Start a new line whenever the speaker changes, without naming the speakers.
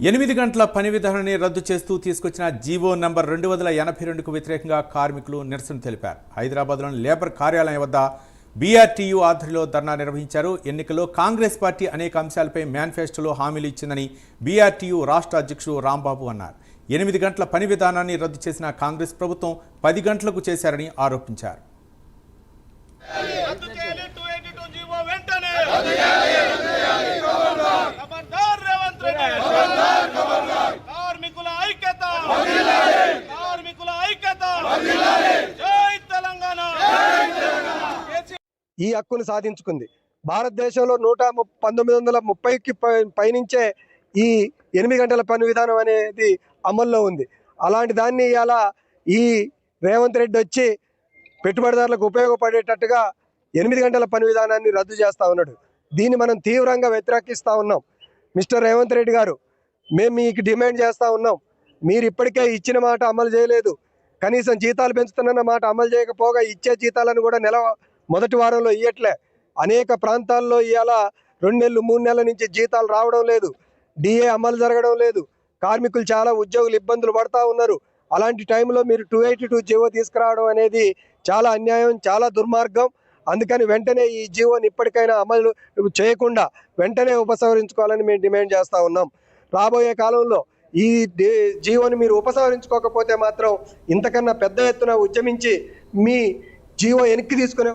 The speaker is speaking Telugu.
8 గంటల పని విధానాన్ని రద్దు చేస్తూ తీసుకొచ్చిన జీవో నంబర్ 282కు వ్యతిరేకంగా కార్మికులు నిరసన తెలిపారు. హైదరాబాద్లోని లేబర్ కార్యాలయం వద్ద బీఆర్టీయూ ఆధ్వర్యంలో ధర్నా నిర్వహించారు. ఎన్నికల్లో కాంగ్రెస్ పార్టీ అనేక అంశాలపై మేనిఫెస్టోలో హామీలు ఇచ్చిందని బీఆర్టీయూ రాష్ట్ర అధ్యక్షుడు రాంబాబు అన్నారు. 8 గంటల పని విధానాన్ని రద్దు చేసిన కాంగ్రెస్ ప్రభుత్వం 10 గంటలకు చేశారని ఆరోపించారు.
ఈ హక్కును సాధించుకుంది. భారతదేశంలో 1930కి పైనుంచే ఈ 8 గంటల పని విధానం అనేది అమల్లో ఉంది. అలాంటి దాన్ని ఇలా ఈ రేవంత్ రెడ్డి వచ్చి పెట్టుబడిదారులకు ఉపయోగపడేటట్టుగా 8 గంటల పని విధానాన్ని రద్దు చేస్తూ ఉన్నాడు. దీన్ని మనం తీవ్రంగా వ్యతిరేకిస్తూ ఉన్నాం. మిస్టర్ రేవంత్ రెడ్డి గారు, మేము మీకు డిమాండ్ చేస్తూ ఉన్నాం. మీరు ఇప్పటికే ఇచ్చిన మాట అమలు చేయలేదు. కనీసం జీతాలు పెంచుతున్న మాట అమలు చేయకపోగా ఇచ్చే జీతాలను కూడా నెల మొదటి వారంలో ఇవ్వట్లే. అనేక ప్రాంతాల్లో ఇవాళ 2 నెలలు 3 నెలల నుంచి జీతాలు రావడం లేదు. డిఏ అమలు జరగడం లేదు. కార్మికులు చాలా ఉద్యోగులు ఇబ్బందులు పడతా ఉన్నారు. అలాంటి టైంలో మీరు 282 జీవో తీసుకురావడం అనేది చాలా అన్యాయం, చాలా దుర్మార్గం. అందుకని వెంటనే ఈ జీవోని ఇప్పటికైనా అమలు చేయకుండా వెంటనే ఉపసంహరించుకోవాలని మేము డిమాండ్ చేస్తూ ఉన్నాం. రాబోయే కాలంలో ఈ జీవోని మీరు ఉపసంహరించుకోకపోతే మాత్రం ఇంతకన్నా పెద్ద ఎత్తున ఉద్యమించి మీ జీవో వెనక్కి తీసుకునే